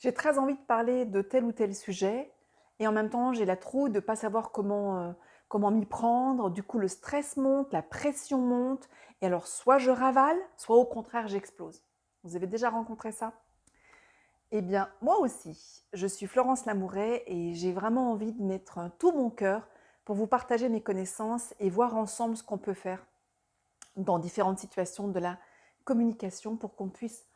J'ai très envie de parler de tel ou tel sujet et en même temps, j'ai la trouille de ne pas savoir comment m'y prendre. Du coup, le stress monte, la pression monte et alors soit je ravale, soit au contraire, j'explose. Vous avez déjà rencontré ça? Eh bien, moi aussi, je suis Florence Lamouret et j'ai vraiment envie de mettre tout mon cœur pour vous partager mes connaissances et voir ensemble ce qu'on peut faire dans différentes situations de la communication pour qu'on puisse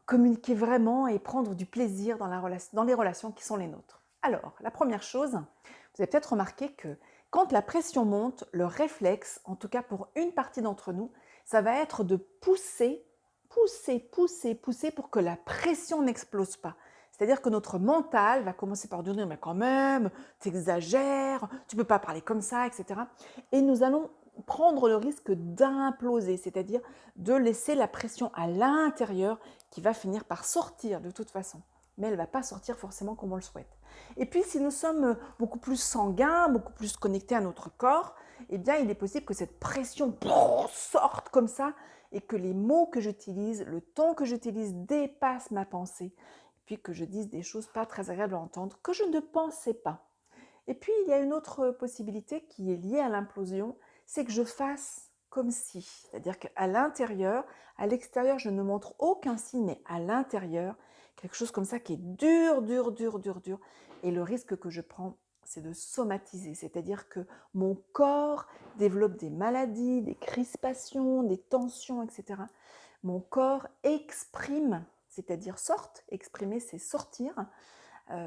communiquer vraiment et prendre du plaisir dans les relations qui sont les nôtres. Alors, la première chose, vous avez peut-être remarqué que quand la pression monte, le réflexe, en tout cas pour une partie d'entre nous, ça va être de pousser, pousser, pousser, pousser pour que la pression n'explose pas. C'est-à-dire que notre mental va commencer par dire mais quand même, tu exagères, tu ne peux pas parler comme ça, etc. Et nous allons prendre le risque d'imploser, c'est-à-dire de laisser la pression à l'intérieur qui va finir par sortir de toute façon. Mais elle ne va pas sortir forcément comme on le souhaite. Et puis si nous sommes beaucoup plus sanguins, beaucoup plus connectés à notre corps, eh bien il est possible que cette pression sorte comme ça et que les mots que j'utilise, le ton que j'utilise dépasse ma pensée. Puis que je dise des choses pas très agréables à entendre, que je ne pensais pas. Et puis, il y a une autre possibilité qui est liée à l'implosion, c'est que je fasse comme si. C'est-à-dire qu'à l'intérieur, à l'extérieur, je ne montre aucun signe, mais à l'intérieur, quelque chose comme ça qui est dur, dur, dur, dur, dur. Et le risque que je prends, c'est de somatiser, c'est-à-dire que mon corps développe des maladies, des crispations, des tensions, etc. Mon corps exprime, c'est-à-dire sorte, exprimer, c'est sortir,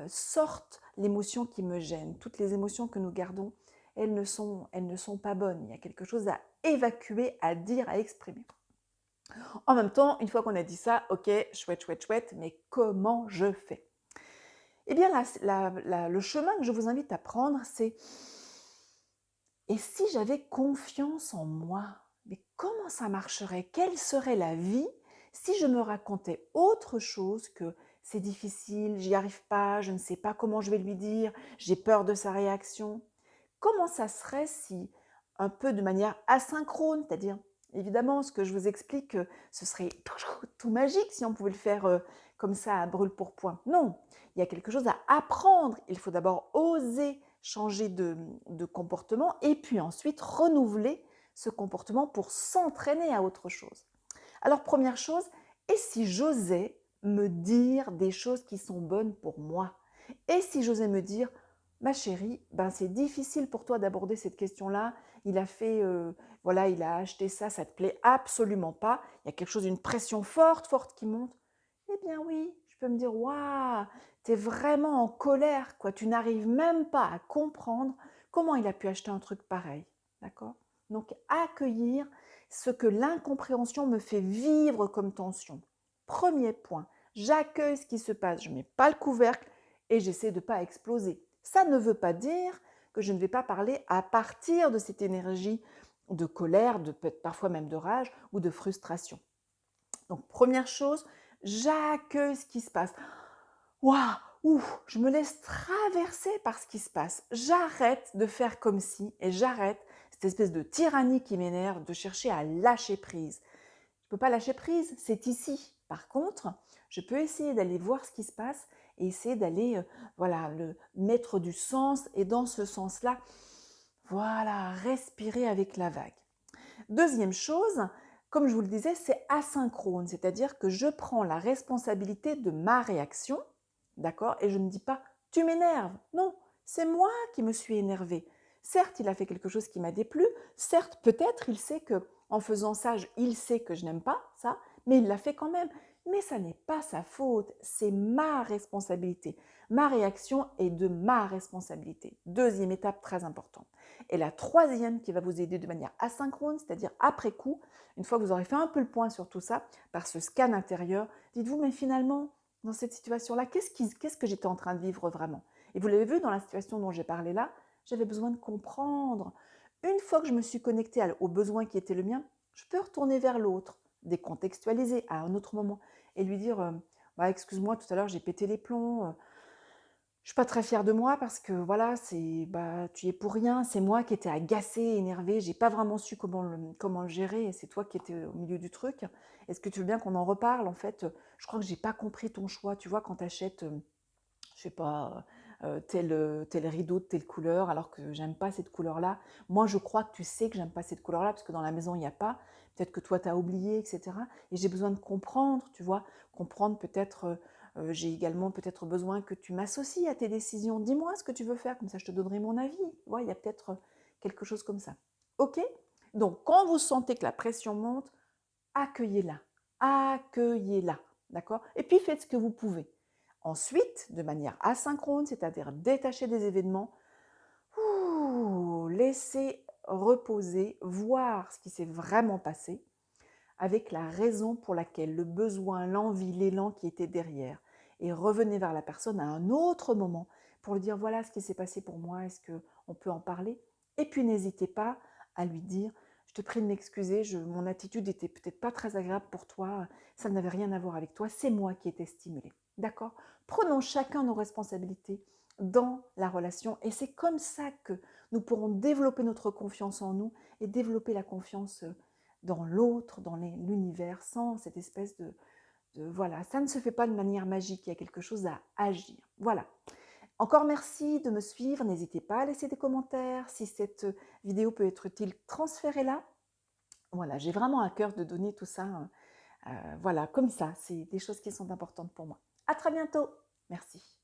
sortent l'émotion qui me gêne. Toutes les émotions que nous gardons, elles ne sont pas bonnes. Il y a quelque chose à évacuer, à dire, à exprimer. En même temps, une fois qu'on a dit ça, ok, chouette, chouette, chouette, mais comment je fais? Eh bien, le chemin que je vous invite à prendre, c'est et si j'avais confiance en moi? Mais comment ça marcherait? Quelle serait la vie si je me racontais autre chose que c'est difficile, j'y arrive pas, je ne sais pas comment je vais lui dire, j'ai peur de sa réaction? Comment ça serait si, un peu de manière asynchrone, c'est-à-dire, évidemment, ce que je vous explique, ce serait tout magique si on pouvait le faire comme ça à brûle-pourpoint. Non, il y a quelque chose à apprendre. Il faut d'abord oser changer de comportement et puis ensuite renouveler ce comportement pour s'entraîner à autre chose. Alors, première chose, et si j'osais me dire des choses qui sont bonnes pour moi? Et si j'osais me dire, ma chérie, ben c'est difficile pour toi d'aborder cette question-là. Il a fait, voilà, il a acheté ça, ça te plaît absolument pas. Il y a quelque chose, une pression forte, forte qui monte. Eh bien oui, je peux me dire, waouh, tu es vraiment en colère, quoi. Tu n'arrives même pas à comprendre comment il a pu acheter un truc pareil. D'accord? Donc, accueillir ce que l'incompréhension me fait vivre comme tension. Premier point, j'accueille ce qui se passe, je ne mets pas le couvercle et j'essaie de ne pas exploser. Ça ne veut pas dire que je ne vais pas parler à partir de cette énergie de colère, de peut-être parfois même de rage ou de frustration. Donc, première chose, j'accueille ce qui se passe. Waouh, ouf, je me laisse traverser par ce qui se passe. J'arrête de faire comme si et j'arrête cette espèce de tyrannie qui m'énerve de chercher à lâcher prise. Je ne peux pas lâcher prise, c'est ici. Par contre, je peux essayer d'aller voir ce qui se passe et essayer d'aller voilà, mettre du sens et dans ce sens-là, voilà, respirer avec la vague. Deuxième chose, comme je vous le disais, c'est asynchrone, c'est-à-dire que je prends la responsabilité de ma réaction, d'accord? Et je ne dis pas tu m'énerves. Non, c'est moi qui me suis énervée. Certes, il a fait quelque chose qui m'a déplu. Certes, peut-être il sait que en faisant ça, il sait que je n'aime pas ça, mais il l'a fait quand même. Mais ça n'est pas sa faute, c'est ma responsabilité. Ma réaction est de ma responsabilité. Deuxième étape très importante. Et la troisième qui va vous aider de manière asynchrone, c'est-à-dire après coup, une fois que vous aurez fait un peu le point sur tout ça, par ce scan intérieur, dites-vous, mais finalement, dans cette situation-là, qu'est-ce que j'étais en train de vivre vraiment? Et vous l'avez vu dans la situation dont j'ai parlé là, j'avais besoin de comprendre. Une fois que je me suis connectée au besoin qui était le mien, je peux retourner vers l'autre, décontextualiser à un autre moment et lui dire bah, excuse-moi, tout à l'heure j'ai pété les plombs, Je suis pas très fière de moi parce que voilà, c'est bah, tu y es pour rien. C'est moi qui étais agacée, énervée. J'ai pas vraiment su comment le gérer et c'est toi qui étais au milieu du truc. Est-ce que tu veux bien qu'on en reparle? En fait, je crois que j'ai pas compris ton choix. Tu vois, quand tu achètes, je sais pas, tel rideau de telle couleur, alors que j'aime pas cette couleur-là. Moi, je crois que tu sais que j'aime pas cette couleur-là, parce que dans la maison, il n'y a pas. Peut-être que toi, tu as oublié, etc. Et j'ai besoin de comprendre, tu vois. Comprendre peut-être, j'ai également peut-être besoin que tu m'associes à tes décisions. Dis-moi ce que tu veux faire, comme ça je te donnerai mon avis. Tu vois, il y a peut-être quelque chose comme ça. OK? Donc, quand vous sentez que la pression monte, accueillez-la. Accueillez-la. D'accord? Et puis, faites ce que vous pouvez. Ensuite, de manière asynchrone, c'est-à-dire détacher des événements, laissez reposer, voir ce qui s'est vraiment passé, avec la raison pour laquelle, le besoin, l'envie, l'élan qui était derrière. Et revenez vers la personne à un autre moment pour lui dire voilà ce qui s'est passé pour moi, est-ce qu'on peut en parler? Et puis n'hésitez pas à lui dire je te prie de m'excuser, mon attitude était peut-être pas très agréable pour toi, ça n'avait rien à voir avec toi, c'est moi qui étais stimulée. D'accord? Prenons chacun nos responsabilités dans la relation et c'est comme ça que nous pourrons développer notre confiance en nous et développer la confiance dans l'autre, dans l'univers, sans cette espèce voilà, ça ne se fait pas de manière magique, il y a quelque chose à agir. Voilà. Encore merci de me suivre, n'hésitez pas à laisser des commentaires, si cette vidéo peut être utile, transférez-la. Voilà, j'ai vraiment à cœur de donner tout ça, voilà, comme ça, c'est des choses qui sont importantes pour moi. À très bientôt, merci.